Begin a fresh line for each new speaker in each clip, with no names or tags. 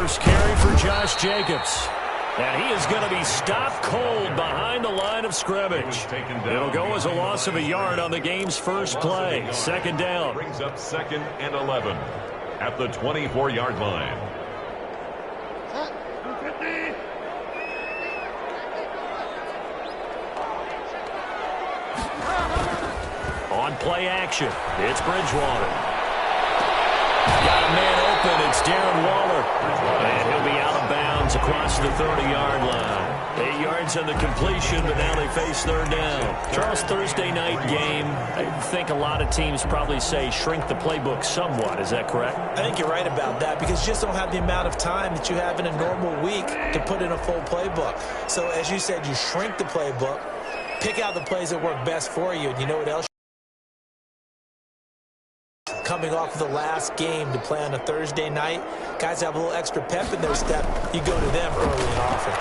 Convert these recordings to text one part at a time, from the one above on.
first carry for Josh Jacobs. And he is going to be stopped cold behind the line of scrimmage. It'll go as a loss of a yard on the game's first play. Second down.
Brings up 2nd and 11 at the 24-yard line.
On play action, it's Bridgewater. Got a man open, it's Darren Waller. And he'll be out of bounds across the 30-yard line. 8 yards on the completion, but now they face third down. Charles, Thursday night game, I think a lot of teams probably say shrink the playbook somewhat. Is that correct?
I think you're right about that because you just don't have the amount of time that you have in a normal week to put in a full playbook. So as you said, you shrink the playbook, pick out the plays that work best for you, and you know what else? Coming off of the last game to play on a Thursday night, guys have a little extra pep in their step. You go to them early and often.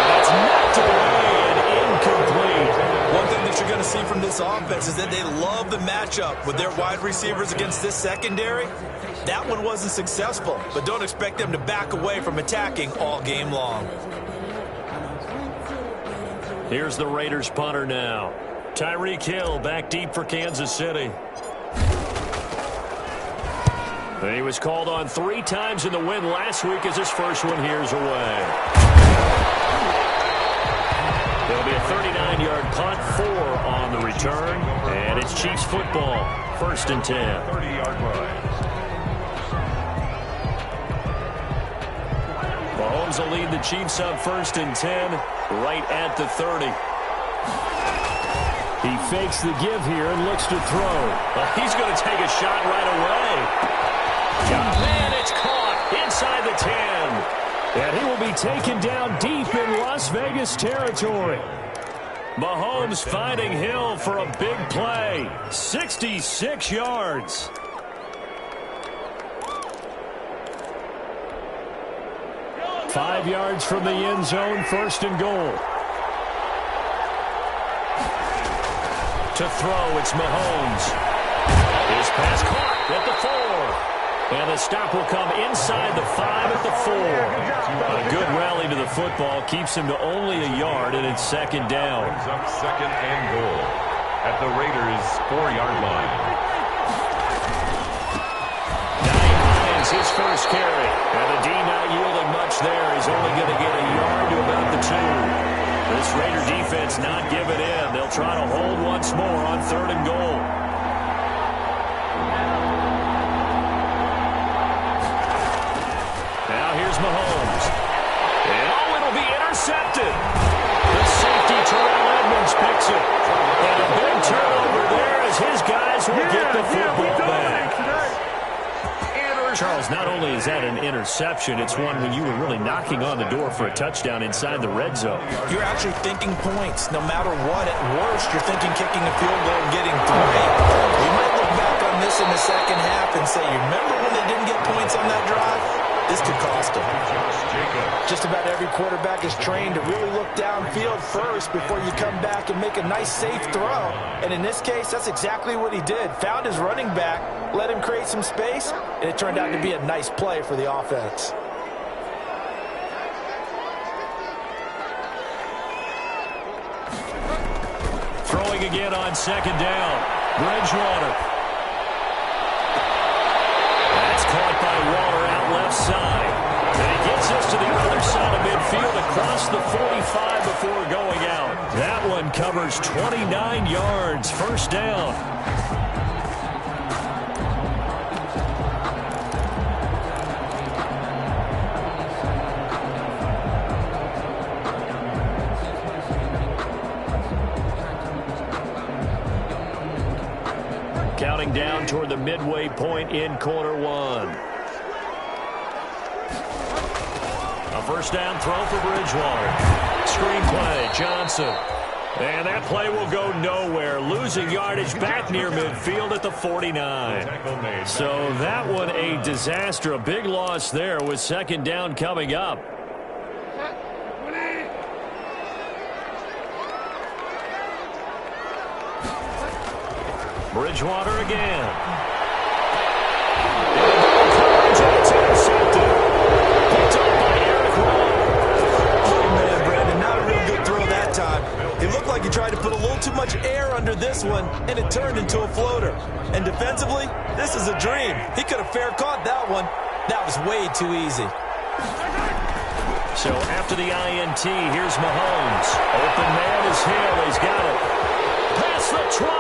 That's knocked away and incomplete.
One thing that you're going to see from this offense is that they love the matchup with their wide receivers against this secondary. That one wasn't successful, but don't expect them to back away from attacking all game long.
Here's the Raiders punter now. Tyreek Hill back deep for Kansas City. He was called on 3 times in the win last week as his first one here's away. There'll be a 39-yard punt, 4 on the return, and it's Chiefs football, 1st and 10.
30-yard line.
Mahomes will lead the Chiefs up 1st and 10, right at the 30. He fakes the give here and looks to throw. Well, he's going to take a shot right away. Man, it's caught inside the 10. And he will be taken down deep in Las Vegas territory. Mahomes finding Hill for a big play. 66 yards. Five yards from the end zone, 1st and goal. To throw, it's Mahomes. His pass caught at the 4. And the stop will come inside the 5 at the 4. A good rally to the football keeps him to only a yard, and it's 2nd down.
Brings up 2nd and goal at the Raiders' 4-yard line.
Nyheim Hines, his first carry. And the D not yielding much there. He's only going to get a yard to about the 2. This Raider defense not giving in. They'll try to hold once more on 3rd and goal. Now here's Mahomes. And it'll be intercepted. The safety, Terrell Edmonds, picks it. And a big turnover there as his guys will get the football back. Charles, not only is that an interception, it's one when you were really knocking on the door for a touchdown inside the red zone.
You're actually thinking points. No matter what, at worst, you're thinking kicking a field goal and getting 3. We might look back on this in the second half and say, you remember when they didn't get points on that drive? This could cost them. Just about every quarterback is trained to really look downfield first before you come back and make a nice, safe throw. And in this case, that's exactly what he did. Found his running back, let him create some space, and it turned out to be a nice play for the offense.
Throwing again on 2nd down. Bridgewater. That's caught by Waller out left side. And he gets us to the other side of midfield across the 45 before going out. That one covers 29 yards. 1st down. Counting down toward the midway point in quarter 1. A 1st down throw for Bridgewater. Screenplay, Johnson. And that play will go nowhere. Losing yardage back near midfield at the 49. So that one a disaster. A big loss there with 2nd down coming up. Bridgewater again. Johnson
he tried to put a little too much air under this one, and it turned into a floater. And defensively, this is a dream. He could have fair caught that one. That was way too easy.
So after the INT, here's Mahomes. Open man is Hill. He's got it. Past the 20.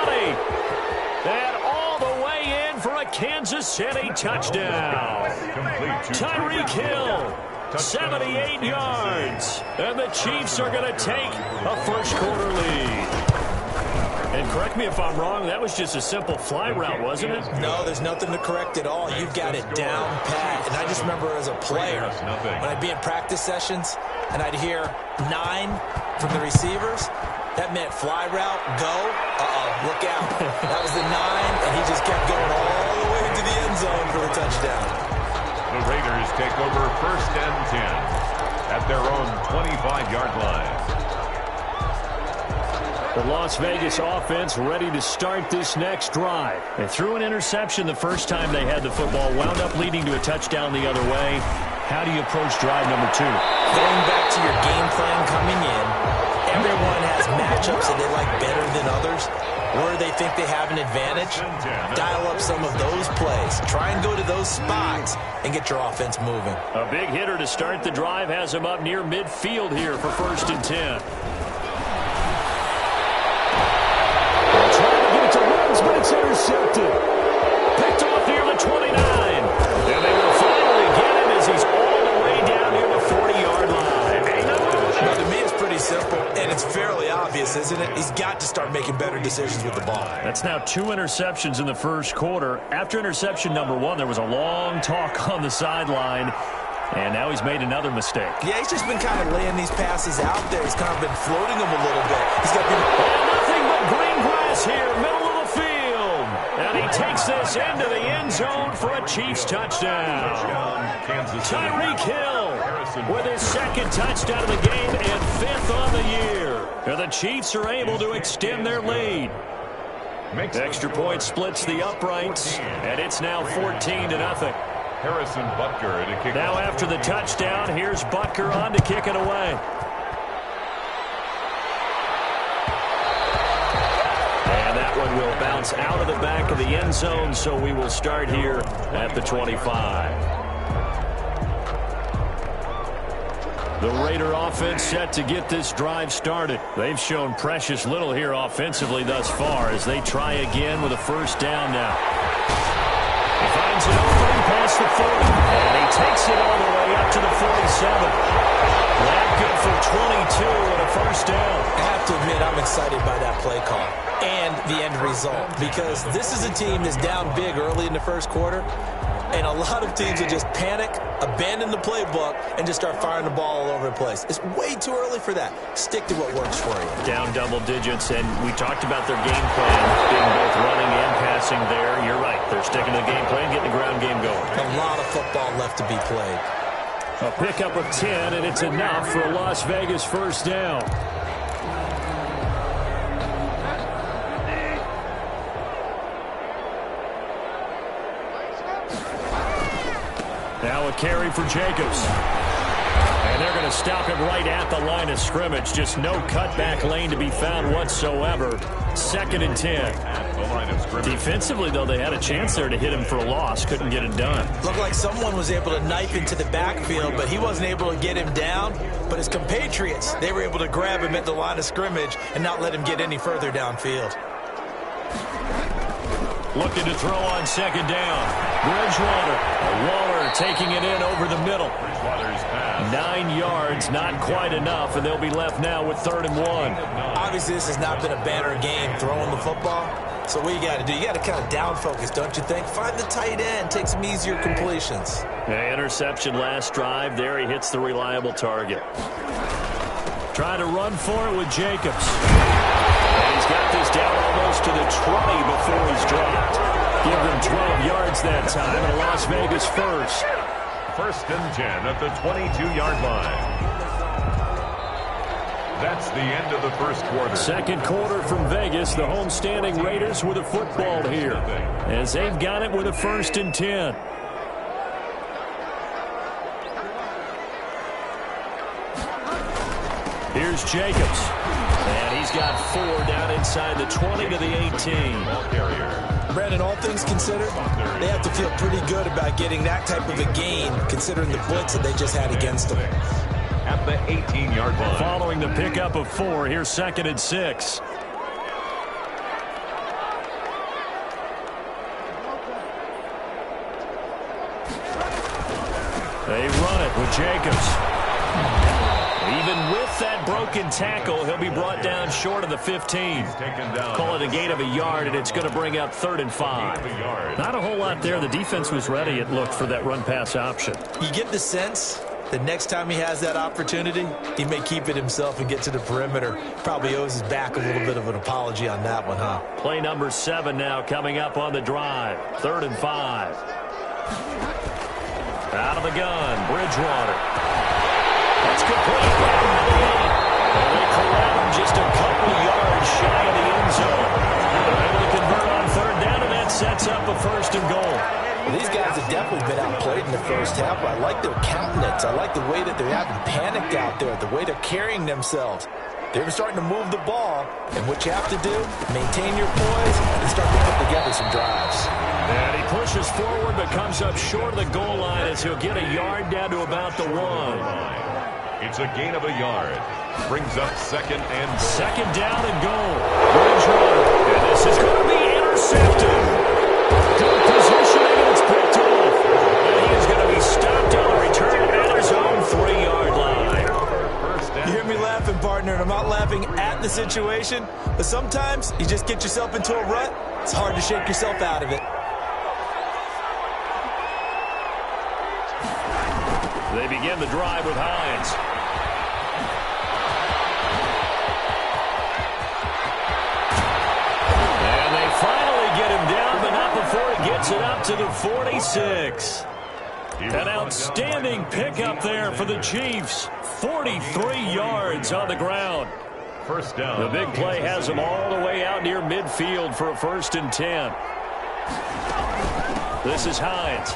And all the way in for a Kansas City touchdown. Tyreek Hill, 78 yards. And the Chiefs are going to take a first-quarter lead. And correct me if I'm wrong, that was just a simple fly route, wasn't it?
No, there's nothing to correct at all. You've got it down pat. And I just remember as a player, when I'd be in practice sessions and I'd hear 9 from the receivers, that meant fly route, go, look out. That was the 9, and he just kept going all the way to the end zone for the touchdown.
The Raiders take over 1st and 10 at their own 25-yard line.
The Las Vegas offense ready to start this next drive. They threw an interception the first time they had the football, wound up leading to a touchdown the other way. How do you approach drive number 2?
Going back to your game plan coming in, everyone has matchups that they like better than others. Where they think they have an advantage, dial up some of those plays. Try and go to those spots and get your offense moving.
A big hitter to start the drive has him up near midfield here for 1st and 10. But it's intercepted. Picked off near the 29. And they will finally get him as he's all the way down near the 40-yard line.
Well, to me, it's pretty simple, and it's fairly obvious, isn't it? He's got to start making better decisions with the ball.
That's now 2 interceptions in the first quarter. After interception number 1, there was a long talk on the sideline. And now he's made another mistake.
Yeah, he's just been kind of laying these passes out there. He's kind of been floating them a little bit. He's got
nothing but green grass here, middle of the field. And he takes this into the end zone for a Chiefs touchdown. Tyreek Hill with his 2nd touchdown of the game and 5th on the year. And the Chiefs are able to extend their lead. Extra point splits the uprights, and it's now 14-0.
Harrison Butker to kick.
Now after the touchdown, here's Butker on to kick it away. And that one will bounce out of the back of the end zone, so we will start here at the 25. The Raider offense set to get this drive started. They've shown precious little here offensively thus far as they try again with a 1st down now. He finds an opening past the 40, and he takes it all the way up to the 47. That good for 22 and a 1st down.
I have to admit, I'm excited by that play call and the end result, because this is a team that's down big early in the first quarter, and a lot of teams will just panic, abandon the playbook, and just start firing the ball all over the place. It's way too early for that. Stick to what works for you.
Down double digits, and we talked about their game plan being both running and passing there. You're right. They're sticking to the game plan, getting the ground game going.
A lot of football left to be played.
A pickup of 10, and it's enough for a Las Vegas 1st down. Now a carry for Jacobs. And they're going to stop him right at the line of scrimmage. Just no cutback lane to be found whatsoever. 2nd and 10. Defensively, though, they had a chance there to hit him for a loss. Couldn't get it done.
Looked like someone was able to knife into the backfield, but he wasn't able to get him down. But his compatriots, they were able to grab him at the line of scrimmage and not let him get any further downfield.
Looking to throw on 2nd down. Bridgewater. Waller taking it in over the middle. 9 yards, not quite enough, and they'll be left now with 3rd and 1.
Obviously, this has not been a banner game throwing the football. So what you got to do, you got to kind of down focus, don't you think? Find the tight end, take some easier completions.
Interception last drive. There he hits the reliable target. Trying to run for it with Jacobs. And he's got this down almost to the 20 before he's dropped. Give them 12 yards that time, and a Las Vegas 1st.
1st and 10 at the 22-yard line. That's the end of the first quarter.
2nd quarter from Vegas. The homestanding Raiders with a football here, as they've got it with a 1st and 10. Here's Jacobs. And he's He's got 4 down inside the 20 to the 18.
Brandon, all things considered, they have to feel pretty good about getting that type of a gain, considering the blitz that they just had against them.
At the 18-yard line.
Following the pickup of 4, here's 2nd and 6. They run it with Jacobs. Even with that broken tackle, he'll be brought down short of the 15. Call it a gain of a yard, and it's going to bring up 3rd and 5. Not a whole lot there. The defense was ready, it looked, for that run-pass option.
You get the sense that next time he has that opportunity, he may keep it himself and get to the perimeter. Probably owes his back a little bit of an apology on that one, huh?
Play number 7 now coming up on the drive. 3rd and 5. Out of the gun, Bridgewater. That's complete. And they collect him just a couple yards shy of the end zone. They're able to convert on 3rd down, and that sets up a 1st and goal.
Well, these guys have definitely been outplayed in the first half. I like their countenance. I like the way that they're having panic out there, the way they're carrying themselves. They're starting to move the ball, and what you have to do, maintain your poise and start to put together some drives.
And he pushes forward but comes up short of the goal line as he'll get a yard down to about the 1.
It's a gain of a yard. Brings up 2nd and goal.
2nd down and goal. Bridgewater. And this is going to be intercepted. Good positioning, and it's picked off. And he is going to be stopped on the return at his own 3-yard line.
You hear me laughing, partner, and I'm not laughing at the situation, but sometimes you just get yourself into a rut. It's hard to shake yourself out of it.
They begin the drive with Hines. And they finally get him down, but not before he gets it up to the 46. An outstanding pickup there for the Chiefs. 43 yards on the ground.
1st down.
The big play has them all the way out near midfield for a 1st and 10. This is Hines.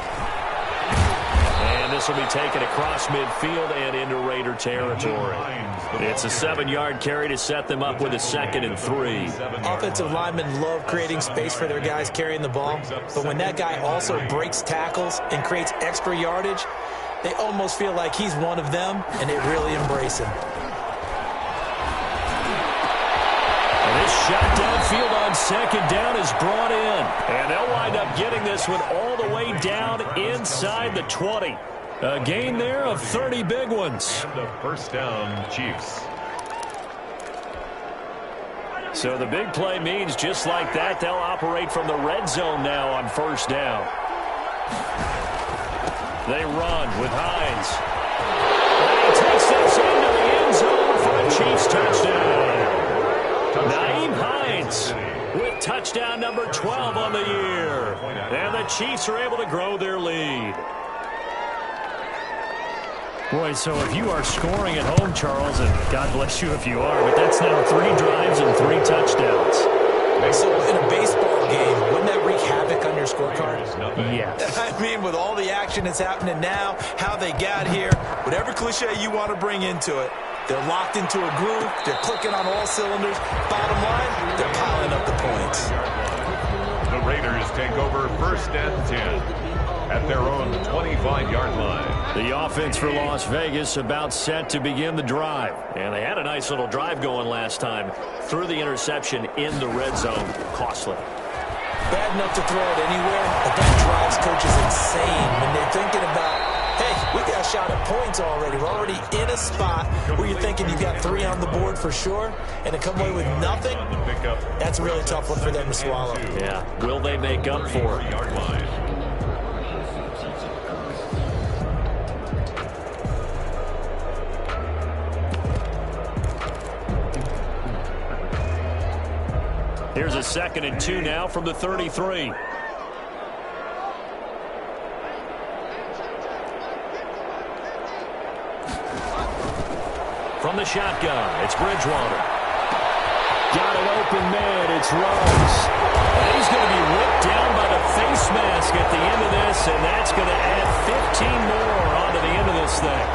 And this will be taken across midfield and into Raider territory. It's a 7-yard carry to set them up with a 2nd and 3.
Offensive linemen love creating space for their guys carrying the ball, but when that guy also breaks tackles and creates extra yardage, they almost feel like he's one of them, and they really embrace him.
And this shot downfield on 2nd down is brought in. And they'll wind up getting this one all the way down inside the 20. A gain there of 30 big ones.
And the 1st down, Chiefs.
So the big play means just like that, they'll operate from the red zone now on 1st down. They run with Hines. And he takes this into the end zone for a Chiefs touchdown. Naeem Hines with touchdown number 12 on the year. And the Chiefs are able to grow their lead. Boy, so if you are scoring at home, Charles, and God bless you if you are, but that's now 3 drives and 3 touchdowns.
So in a baseball game, wouldn't that wreak havoc on your scorecard?
Yes.
I mean, with all the action that's happening now, how they got here, whatever cliche you want to bring into it, they're locked into a groove, they're clicking on all cylinders. Bottom line, they're piling up the points.
The Raiders take over 1st and 10 at their own 25-yard line.
The offense for Las Vegas about set to begin the drive. And they had a nice little drive going last time. Threw the interception in the red zone. Costly.
Bad enough to throw it anywhere, but that drives coaches insane when they're thinking about, hey, we got a shot at points already. We're already in a spot where you're thinking you've got 3 on the board for sure, and to come away with nothing, that's a really tough one for them to swallow.
Yeah. Will they make up for it?
Yard line.
Here's a 2nd and 2 now from the 33. From the shotgun, it's Bridgewater. Got an open man, it's Rose. And he's going to be whipped down by the face mask at the end of this, and that's going to add 15 more onto the end of this thing.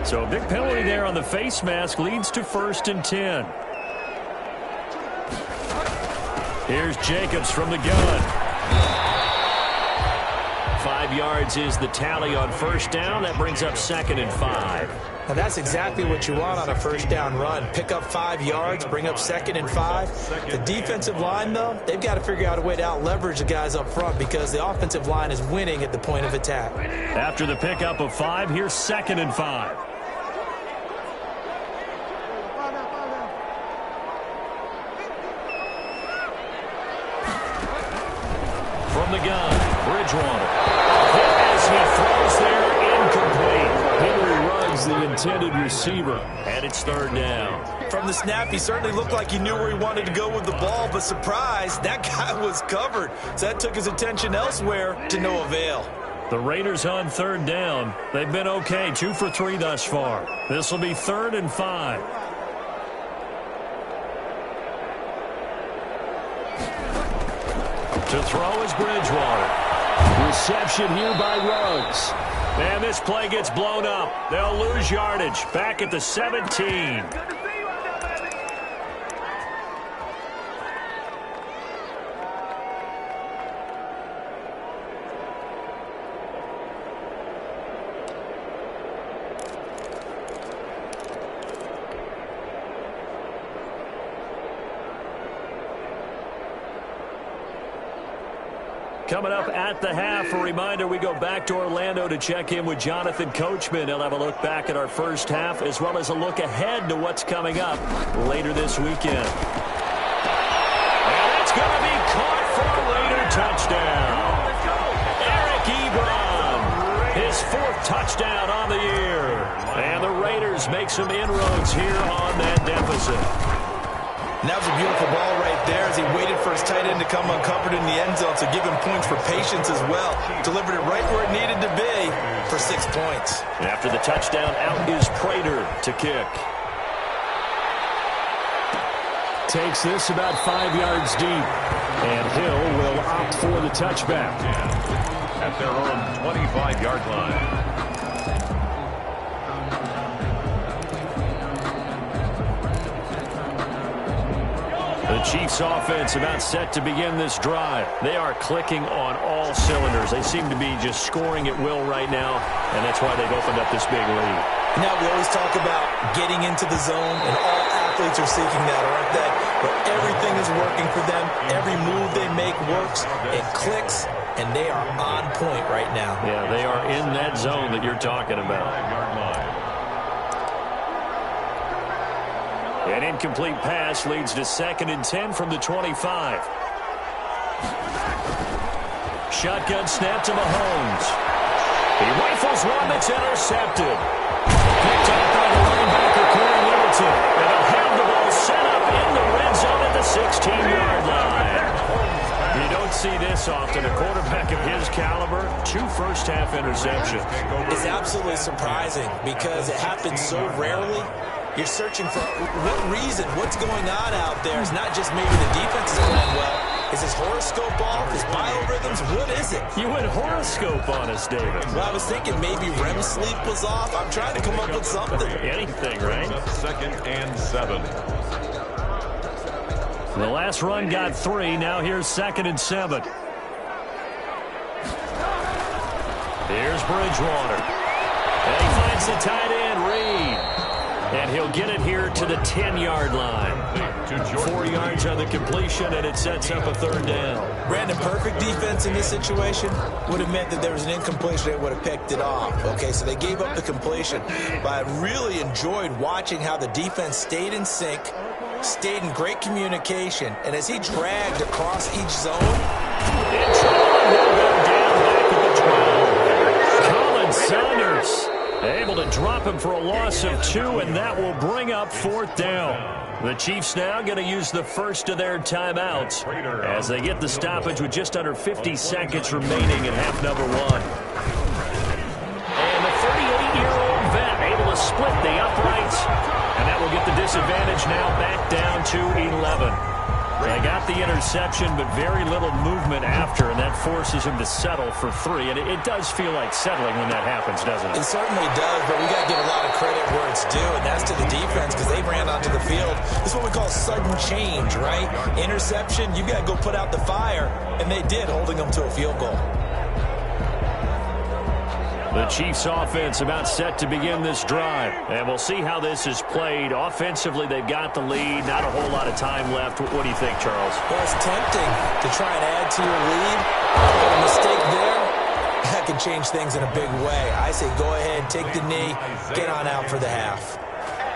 So a big penalty there on the face mask leads to 1st and 10. Here's Jacobs from the gun. 5 yards is the tally on 1st down. That brings up 2nd and 5.
Now that's exactly what you want on a 1st down run. Pick up 5 yards, bring up 2nd and 5. The defensive line, though, they've got to figure out a way to out-leverage the guys up front because the offensive line is winning at the point of attack.
After the pickup of 5, here's 2nd and 5. From the gun, Bridgewater. As he throws there, incomplete. Henry Ruggs, the intended receiver, and it's 3rd down.
From the snap, he certainly looked like he knew where he wanted to go with the ball, but surprise, that guy was covered. So that took his attention elsewhere to no avail.
The Raiders on 3rd down. They've been okay, 2 for 3 thus far. This will be 3rd and 5. To throw is Bridgewater. Reception here by Ruggs. And this play gets blown up. They'll lose yardage. Back at the 17. Coming up at the half, a reminder, we go back to Orlando to check in with Jonathan Coachman. He'll have a look back at our 1st half as well as a look ahead to what's coming up later this weekend. And it's going to be caught for a Raider touchdown. Eric Ebron, his 4th touchdown on the year. And the Raiders make some inroads here on that deficit.
And that was a beautiful ball right there as he waited for his tight end to come uncovered in the end zone, so give him points for patience as well. Delivered it right where it needed to be for 6 points.
After the touchdown, out is Prater to kick. Takes this about 5 yards deep. And Hill will opt for the touchback.
At their own 25-yard line.
The Chiefs offense about set to begin this drive. They are clicking on all cylinders. They seem to be just scoring at will right now, and that's why they've opened up this big lead.
Now we always talk about getting into the zone, and all athletes are seeking that, aren't they? But everything is working for them. Every move they make works. It clicks, and they are on point right now.
Yeah, they are in that zone that you're talking about. An incomplete pass leads to 2nd and 10 from the 25. Shotgun snap to Mahomes. He rifles one that's intercepted. Picked up by the linebacker, Corey Littleton. And they'll have the ball set up in the red zone at the 16-yard line. You don't see this often. A quarterback of his caliber, 2 first-half interceptions.
It's absolutely surprising because it happens so rarely. You're searching for what reason, what's going on out there. It's not just maybe the defense is playing well. Is his horoscope off? His biorhythms? What is it?
You went horoscope on us, David.
Well, I was thinking maybe REM sleep was off. I'm trying to come up with something.
Anything, right?
2nd and 7.
The last run got 3. Now here's 2nd and 7. Here's Bridgewater. And he finds the tight end, Reed. And he'll get it here to the 10-yard line. 4 yards on the completion, and it sets up a 3rd down.
Brandon, perfect defense in this situation would have meant that there was an incompletion. They would have picked it off. Okay, so they gave up the completion. But I really enjoyed watching how the defense stayed in sync, stayed in great communication, and as he dragged across each zone.
And Trevor will go down back at the 12. Colin Saunders able to drop him for a loss of 2, and that will bring up 4th down. The Chiefs now going to use the first of their timeouts as they get the stoppage with just under 50 seconds remaining in half number 1. And the 38-year-old vet able to split the uprights, and that will get the disadvantage now back down to 11. They got the interception, but very little movement after, and that forces him to settle for 3. And it does feel like settling when that happens, doesn't it?
It certainly does, but we got to give a lot of credit where it's due, and that's to the defense because they ran onto the field. This is what we call sudden change, right? Interception, you got to go put out the fire, and they did, holding them to a field goal.
The Chiefs offense about set to begin this drive. And we'll see how this is played. Offensively, they've got the lead. Not a whole lot of time left. What do you think, Charles?
Well, it's tempting to try and add to your lead. But a mistake there, that can change things in a big way. I say go ahead, take the knee, get on out for the half.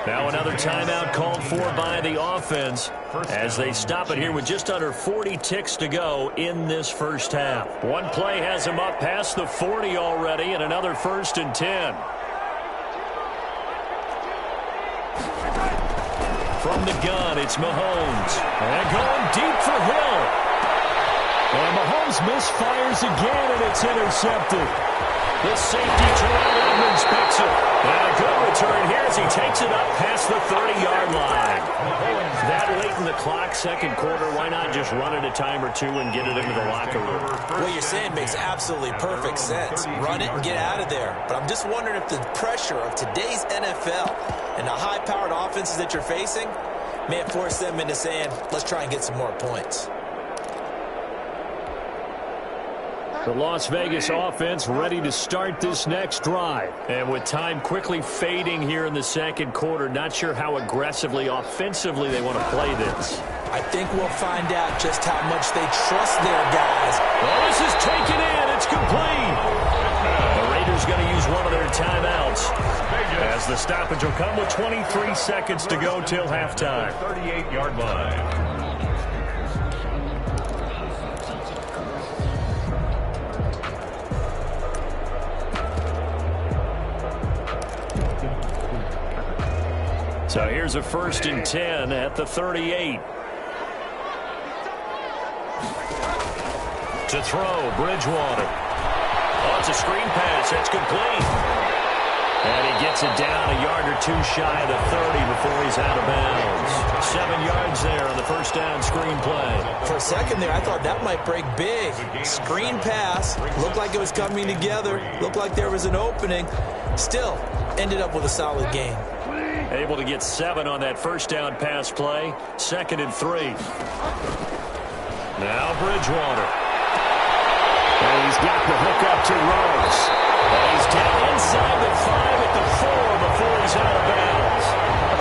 Now another timeout called for by the offense as they stop it here with just under 40 ticks to go in this first half. One play has them up past the 40 already, and another 1st and 10. From the gun, it's Mahomes. And going deep for Hill. And Mahomes misfires again, and it's intercepted. The safety, Terrell Edmonds, picks it. And a good return here as he takes it up past the 30-yard line. That late in the clock, second quarter, why not just run it a time or two and get it into the locker room?
What you're saying makes absolutely perfect sense. Run it and get out of there. But I'm just wondering if the pressure of today's NFL and the high-powered offenses that you're facing may have forced them into saying, let's try and get some more points.
The Las Vegas offense ready to start this next drive. And with time quickly fading here in the second quarter, not sure how aggressively, offensively they want to play this.
I think we'll find out just how much they trust their guys.
Well, this is taken in. It's complete. The Raiders going to use one of their timeouts as the stoppage will come with 23 seconds to go till halftime.
38-yard line.
So here's a 1st and 10 at the 38. To throw, Bridgewater. Oh, it's a screen pass. It's complete. And he gets it down a yard or two shy of the 30 before he's out of bounds. 7 yards there on the first down screen play.
For a second there, I thought that might break big. Screen pass. Looked like it was coming together. Looked like there was an opening. Still, ended up with a solid gain.
Able to get 7 on that first down pass play. 2nd and 3. Now Bridgewater. And he's got the hook up to Rose. And he's down inside the 5 at the 4 before he's out of bounds.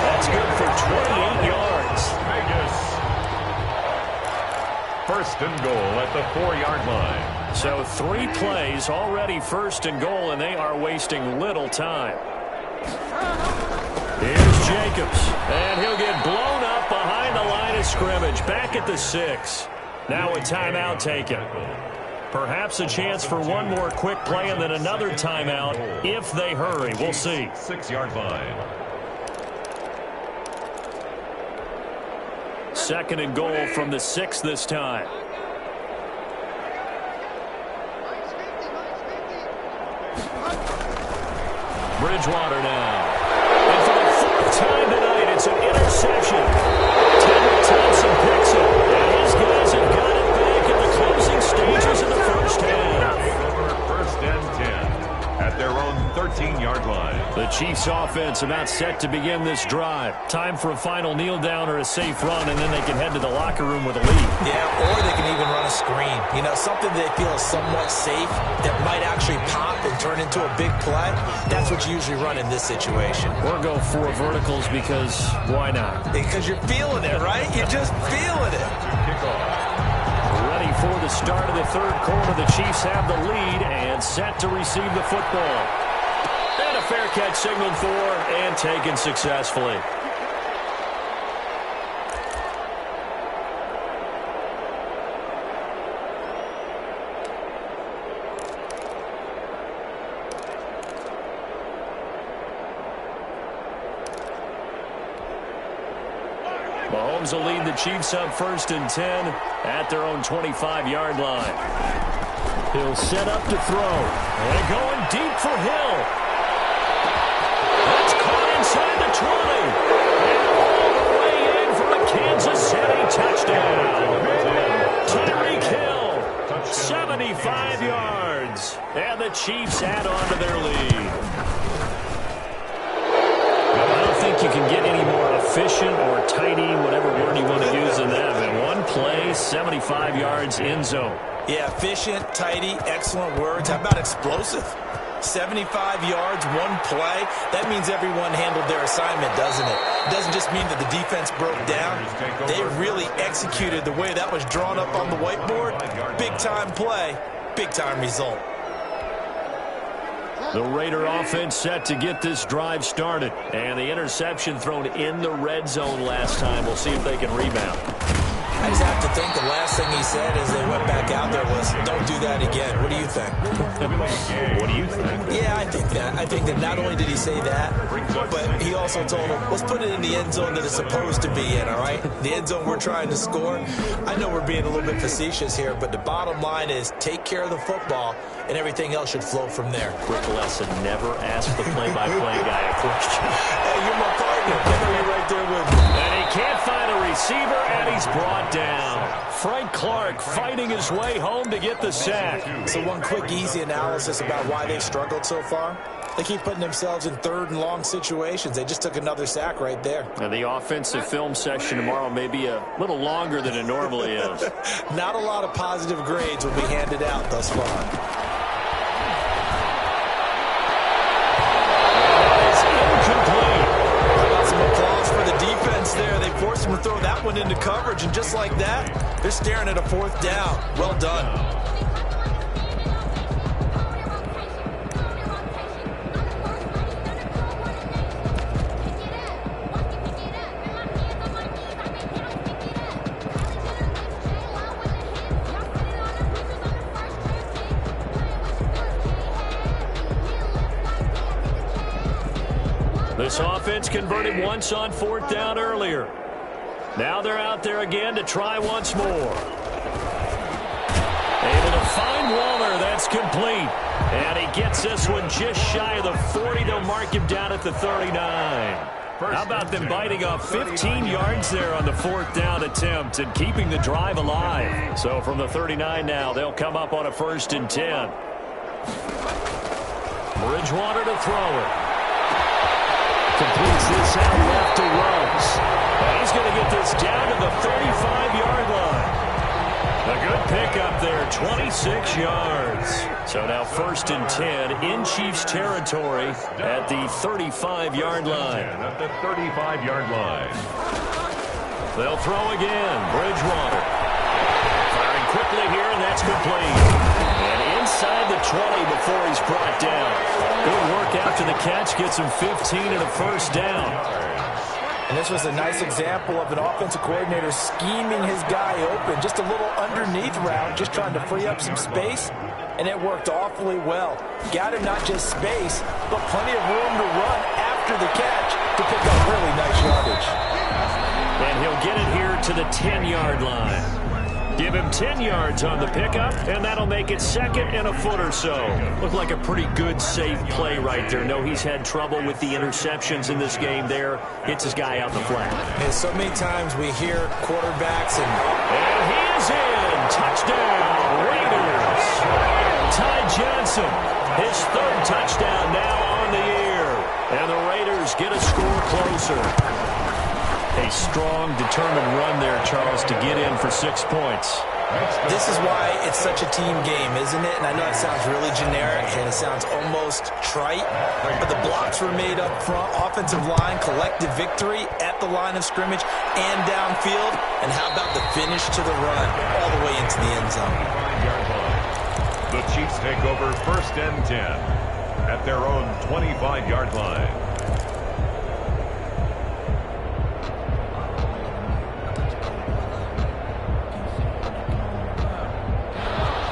That's good for 28 yards.
Vegas. 1st and goal at the 4-yard line.
So 3 plays already 1st and goal, and they are wasting little time. Here's Jacobs, and he'll get blown up behind the line of scrimmage, back at the 6. Now a timeout taken. Perhaps a chance for one more quick play and then another timeout if they hurry. We'll see.
6-yard line.
2nd and goal from the 6 this time. Bridgewater now. And for the 4th time tonight, it's an interception. Taylor Thompson picks it. And his guys have got it back in the closing stages of the first half.
1st and 10 at their own 13-yard line.
The Chiefs offense about set to begin this drive. Time for a final kneel down or a safe run, and then they can head to the locker room with a lead.
Yeah, or they can even run a screen. You know, something they feel is somewhat safe that might actually pop and turn into a big play. That's what you usually run in this situation.
Or go 4 verticals because why not?
Because you're feeling it, right? You're just feeling it.
Ready for the start of the 3rd quarter. The Chiefs have the lead and set to receive the football. And a fair catch signaled for and taken successfully. Mahomes will lead the Chiefs up 1st and 10 at their own 25-yard line. He'll set up to throw. And going deep for Hill. That's caught inside the 20. And all the way in for a Kansas City touchdown. Chiefs add on to their lead. I don't think you can get any more efficient or tidy, whatever word you want to use in that. In one play, 75 yards in zone.
Yeah, efficient, tidy, excellent words. How about explosive? 75 yards, one play. That means everyone handled their assignment, doesn't it? It doesn't just mean that the defense broke down. They really executed the way that was drawn up on the whiteboard. Big-time play, big-time result.
The Raider offense set to get this drive started. And the interception thrown in the red zone last time. We'll see if they can rebound.
I just have to think the last thing he said as they went back out there was, don't do that again. What do you think?
What do you think?
Yeah, I think that. I think that not only did he say that, but he also told him, let's put it in the end zone that it's supposed to be in, all right? The end zone we're trying to score. I know we're being a little bit facetious here, but the bottom line is take care of the football, and everything else should flow from there.
Quick lesson, never ask the play-by-play guy a question.
Hey, you're my partner. I know you're right there with me.
And he can't find a receiver, and he's brought down. Frank Clark fighting his way home to get the sack.
So one quick, easy analysis about why they've struggled so far. They keep putting themselves in third and long situations. They just took another sack right there.
And the offensive film session tomorrow may be a little longer than it normally is.
Not a lot of positive grades will be handed out thus far. There, they forced him to throw that one into coverage, and just like that, they're staring at a fourth down. Well done.
This offense converted once on fourth down earlier. Now they're out there again to try once more. Able to find Waller. That's complete. And he gets this one just shy of the 40. They'll mark him down at the 39. How about them biting off 15 yards there on the fourth down attempt and keeping the drive alive? So from the 39 now, they'll come up on a 1st and 10. Bridgewater to throw it. Completes this out left to Rose. And he's going to get this down to the 35-yard line. A good pickup there, 26 yards. So now 1st and 10 in Chiefs territory at the 35-yard line.
At the 35-yard line.
They'll throw again. Bridgewater. Firing quickly here, and that's complete. And inside the 20 before he's brought down. Good work after the catch. Gets him 15 and a 1st down.
And this was a nice example of an offensive coordinator scheming his guy open. Just a little underneath route, just trying to free up some space. And it worked awfully well. Got him not just space, but plenty of room to run after the catch to pick up really nice yardage.
And he'll get it here to the 10-yard line. Give him 10 yards on the pickup, and that'll make it 2nd and a foot or so. Looked like a pretty good, safe play right there. No, he's had trouble with the interceptions in this game there. Hits his guy out the flat.
And so many times we hear quarterbacks and
he is in. Touchdown, Raiders. Ty Johnson, his 3rd touchdown now on the year. And the Raiders get a score closer. A strong, determined run there, Charles, to get in for 6 points.
This is why it's such a team game, isn't it? And I know it sounds really generic and it sounds almost trite, but the blocks were made up front, offensive line, collective victory at the line of scrimmage and downfield. And how about the finish to the run all the way into the end zone?
The Chiefs take over 1st and 10 at their own 25-yard line.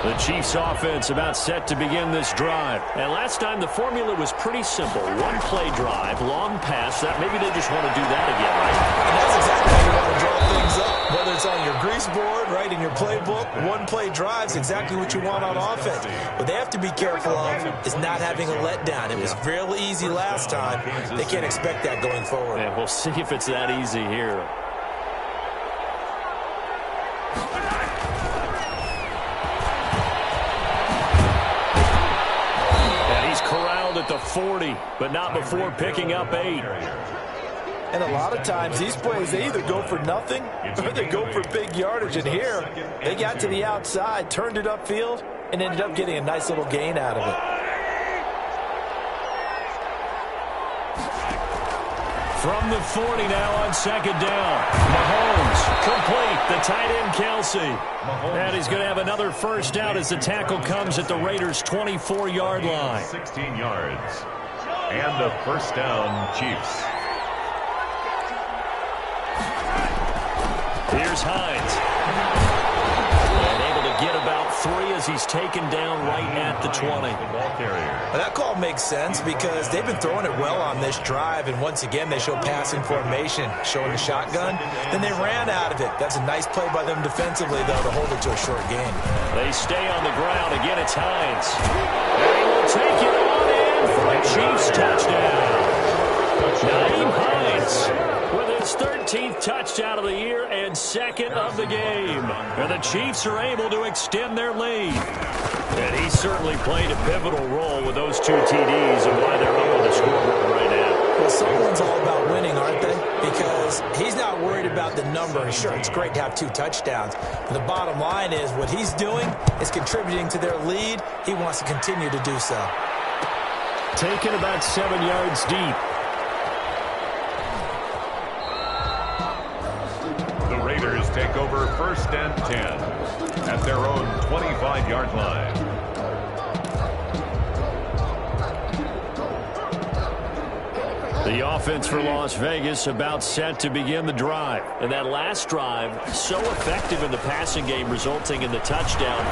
The Chiefs offense about set to begin this drive. And last time the formula was pretty simple. One play drive, long pass. That maybe they just want to do that again, right?
And that's exactly how you want to draw things up. Whether it's on your grease board, right, in your playbook, one play drive's exactly what you want on offense. What they have to be careful of is not having a letdown. It was real easy last time. They can't expect that going forward.
And we'll see if it's that easy here. 40, but not before picking up 8.
And a lot of times these plays, they either go for nothing or they go for big yardage. And here, they got to the outside, turned it upfield, and ended up getting a nice little gain out of it.
From the 40 now on second down. Mahomes complete. The tight end, Kelsey. And he's going to have another first down as the tackle comes at the Raiders' 24-yard line.
16 yards. And a first down, Chiefs.
Here's Hines. And able to get about 3 as he's taken down right at the 20.
Well, that call makes sense because they've been throwing it well on this drive, and once again they show passing formation, showing the shotgun. Then they ran out of it. That's a nice play by them defensively, though, to hold it to a short gain.
They stay on the ground. Again, it's Hines. And he will take it on in for a Chiefs touchdown. Naeem Hines with his 13th touchdown of the year and second of the game. And the Chiefs are able to extend their lead. And he certainly played a pivotal role with those 2 TDs and why they're up on the scoreboard right now.
Well, someone's all about winning, aren't they? Because he's not worried about the number. Sure, it's great to have 2 touchdowns. But the bottom line is what he's doing is contributing to their lead. He wants to continue to do so.
Taken about 7 yards deep.
The Raiders take over first and 10 at their own 25-yard line.
The offense for Las Vegas about set to begin the drive. And that last drive, so effective in the passing game, resulting in the touchdown.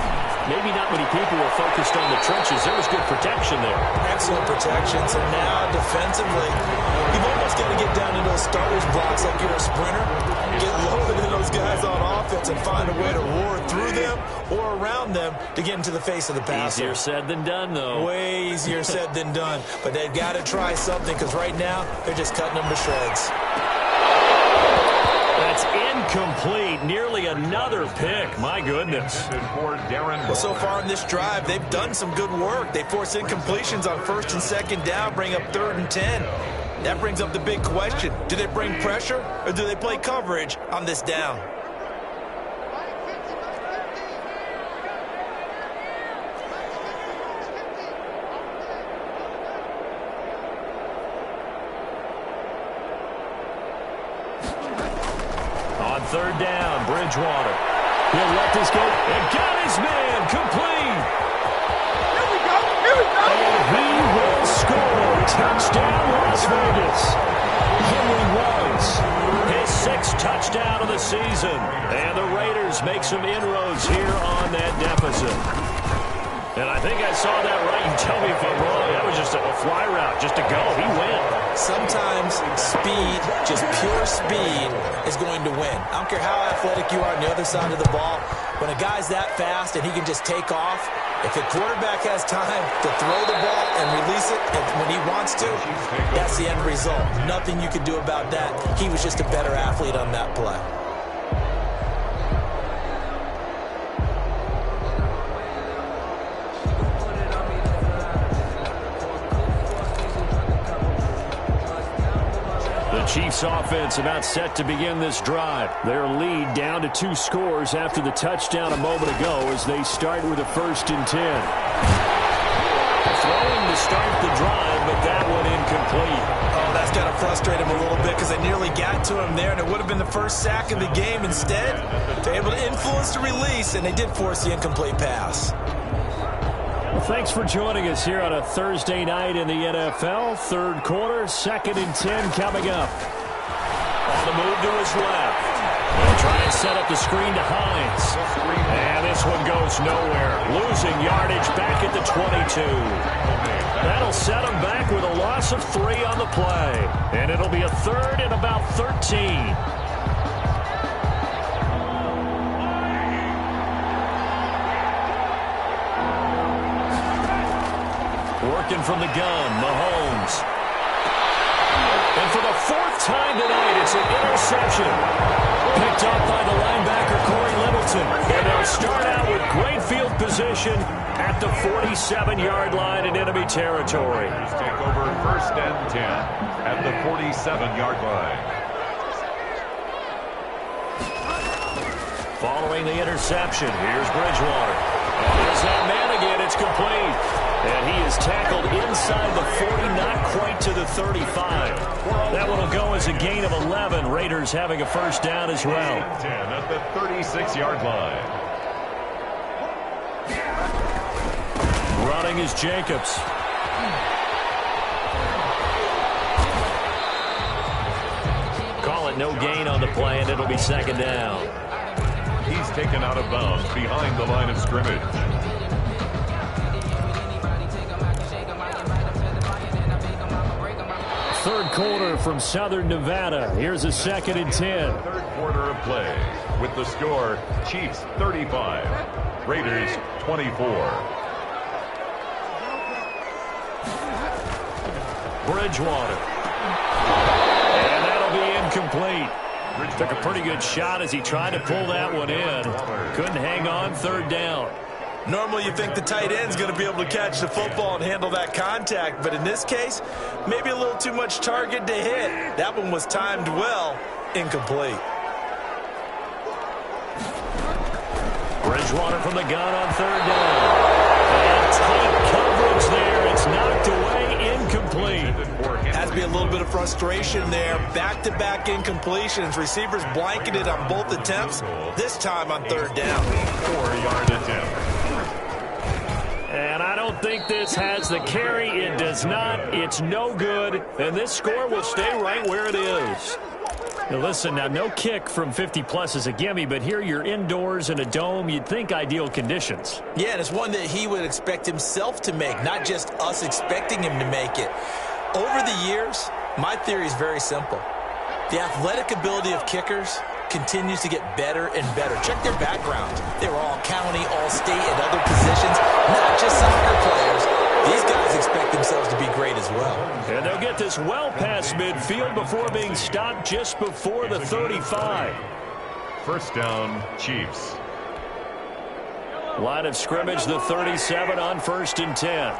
Maybe not many people were focused on the trenches. There was good protection there.
Excellent protection. So now, defensively, you've almost got to get down to those starters blocks like you're a sprinter. Get loaded in those guys on offense and find a way to roar through them or around them to get into the face of the passer.
Easier said than done, though.
Way easier said than done. But they've got to try something because right now, they're just cutting them to shreds.
That's incomplete. Nearly another pick. My goodness.
Well, so far in this drive, they've done some good work. They force incompletions on first and second down, bring up 3rd and 10. That brings up the big question. Do they bring pressure or do they play coverage on this down?
On 3rd down, Bridgewater. He'll let this go. And got his man complete.
Here we go.
And he will score. Touchdown, Las Vegas. Henry Ruggs, his 6th touchdown of the season. And the Raiders make some inroads here on that deficit. And I think I saw that right. You tell me if I'm wrong. That was just a fly route, just to go. He went.
Sometimes speed, just pure speed, is going to win. I don't care how athletic you are on the other side of the ball. When a guy's that fast and he can just take off, if the quarterback has time to throw the ball and release it when he wants to, that's the end result. Nothing you can do about that. He was just a better athlete on that play.
Chiefs offense about set to begin this drive. Their lead down to 2 scores after the touchdown a moment ago as they start with a 1st and 10. Throwing to start the drive, but that one incomplete.
Oh, that's got to frustrate him a little bit because they nearly got to him there, and it would have been the first sack of the game. Instead, they're able to influence the release, and they did force the incomplete pass.
Well, thanks for joining us here on a Thursday night in the NFL. 3rd quarter, 2nd and 10 coming up. On the move to his left. They'll try and set up the screen to Hines. And this one goes nowhere. Losing yardage back at the 22. That'll set him back with a loss of 3 on the play. And it'll be a 3rd and about 13. Working from the gun, Mahomes. And for the 4th time tonight, it's an interception. Picked up by the linebacker, Corey Littleton. And they'll They'll start out with great field position at the 47-yard line in enemy territory.
Take over first and 10 at the 47-yard line.
Following the interception, here's Bridgewater. And there's that man again. It's complete. And he is tackled inside the 40, not quite to the 35. That one will go as a gain of 11. Raiders having a first down as well.
10 at the 36-yard line.
Running is Jacobs. Call it no gain on the play, and it'll be second down.
He's taken out of bounds behind the line of scrimmage.
Third quarter from Southern Nevada. Here's a 2nd and 10.
Third quarter of play with the score Chiefs 35, Raiders 24.
Bridgewater. And that'll be incomplete. Took a pretty good shot as he tried to pull that one in. Couldn't hang on, third down.
Normally you think the tight end's going to be able to catch the football and handle that contact, but in this case, maybe a little too much target to hit. That one was timed well, incomplete.
Bridgewater from the gun on third down. And tight coverage there. It's knocked away, incomplete.
Has to be a little bit of frustration there. Back-to-back incompletions. Receivers blanketed on both attempts, this time on third down.
4-yard attempt.
And I don't think this has the carry. It does not. It's no good. And this score will stay right where it is. Now listen, now no kick from 50-plus is a gimme, but here you're indoors in a dome. You'd think ideal conditions.
Yeah, and it's one that he would expect himself to make, not just us expecting him to make it. Over the years, my theory is very simple. The athletic ability of kickers continues to get better and better. Check their background. They were all county, all state, and other positions, not just soccer players. These guys expect themselves to be great as well.
And they'll get this well past midfield before being stopped just before the 35.
First down, Chiefs.
Line of scrimmage, the 37 on 1st and 10.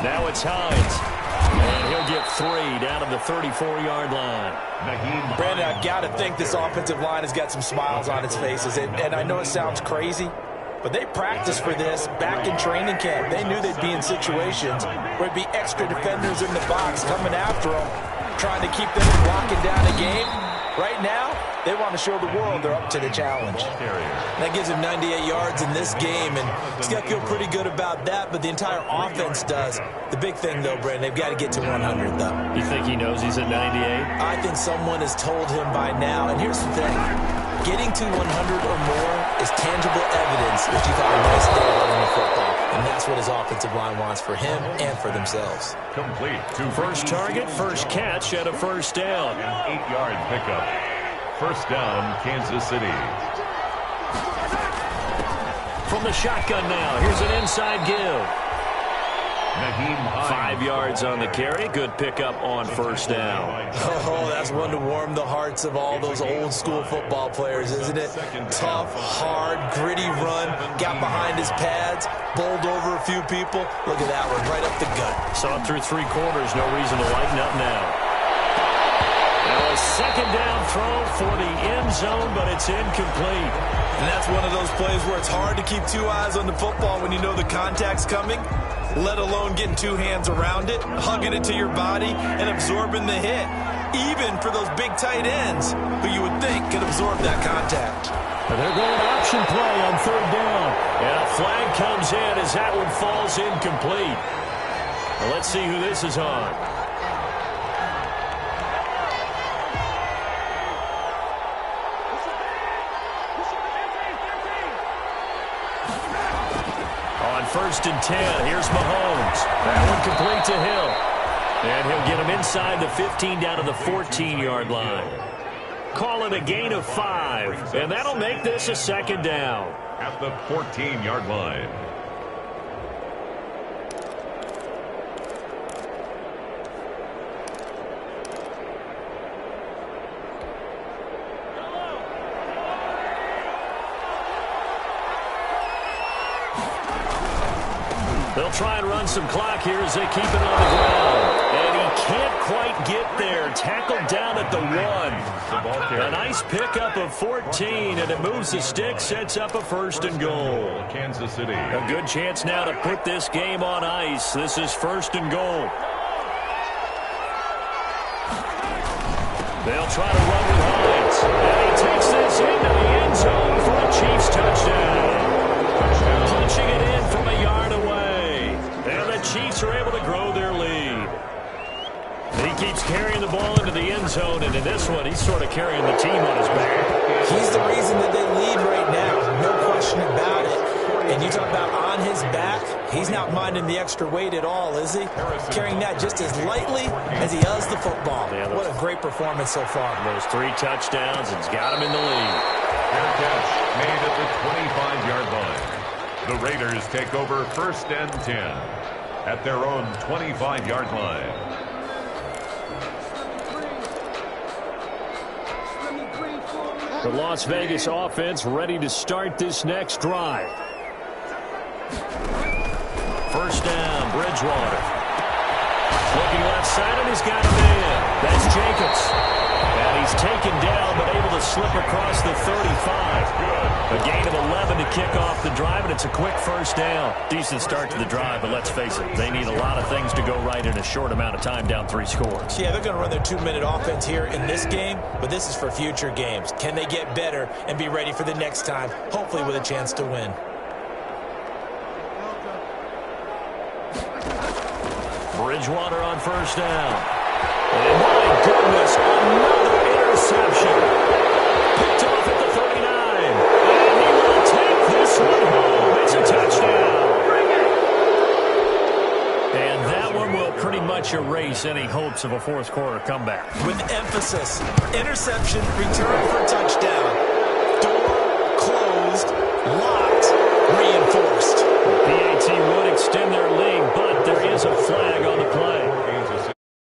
Now it's Hines. And he'll get 3 down to the 34-yard line.
Brandon, I've got to think this offensive line has got some smiles on its faces. And I know it sounds crazy, but they practiced for this back in training camp. They knew they'd be in situations where it'd be extra defenders in the box coming after them, trying to keep them from locking down a game. Right now, they want to show the world they're up to the challenge. That gives him 98 yards in this game, and he's got to feel pretty good about that, but the entire offense does. The big thing, though, Brandon, they've got to get to 100, though.
You think he knows he's at 98?
I think someone has told him by now, and here's the thing. Getting to 100 or more is tangible evidence that you've had a nice day running the football, and that's what his offensive line wants for him and for themselves.
Complete.
First target, first catch at a first down.
An 8-yard pickup. First down, Kansas City.
From the shotgun now, here's an inside give. 5 yards on the carry. Good pickup on first down.
Oh, that's one to warm the hearts of all those old-school football players, isn't it? Tough, hard, gritty run. Got behind his pads, bowled over a few people. Look at that one, right up the gut.
Saw it through 3 quarters. No reason to lighten up now. Now a second down throw for the end zone, but it's incomplete.
And that's one of those plays where it's hard to keep 2 eyes on the football when you know the contact's coming, let alone getting 2 hands around it, hugging it to your body, and absorbing the hit. Even for those big tight ends who you would think could absorb that contact.
And they're going option play on third down. And a flag comes in as that one falls incomplete. Well, let's see who this is on. First and 10. Here's Mahomes. That one complete to Hill. And he'll get him inside the 15 down to the 14-yard line. Call it a gain of 5. And that'll make this a second down.
At the 14-yard line.
They'll try and run some clock here as they keep it on the ground. And he can't quite get there. Tackled down at the 1. A nice pickup of 14, and it moves the stick, sets up a 1st and goal.
Kansas City.
A good chance now to put this game on ice. This is 1st and goal. They'll try to run with Hines. And he takes this into the end zone for a Chiefs touchdown. Punching it in from a yard away. And the Chiefs are able to grow their lead. He keeps carrying the ball into the end zone, and in this one, he's sort of carrying the team on his back.
He's the reason that they lead right now. No question about it. And you talk about on his back, he's not minding the extra weight at all, is he? Carrying that just as lightly as he does the football.
Yeah,
what a great performance so far.
Those 3 touchdowns, it's got him in the lead.
Fair catch made at the 25-yard line. The Raiders take over 1st and 10 at their own 25-yard line.
The Las Vegas offense ready to start this next drive. 1st down, Bridgewater. Looking left side, and he's got a man. That's Jacobs. And he's taken down, but able to slip across the 35. A gain of 11 to kick off the drive, and it's a quick 1st down. Decent start to the drive, but let's face it, they need a lot of things to go right in a short amount of time, down 3 scores.
Yeah, they're going to run their 2-minute offense here in this game, but this is for future games. Can they get better and be ready for the next time, hopefully with a chance to win?
Bridgewater on 1st down. And my goodness, another interception. Picked off at the 39. And he will take this one home. It's a touchdown. And that one will pretty much erase any hopes of a 4th quarter comeback.
With emphasis, interception, return for touchdown.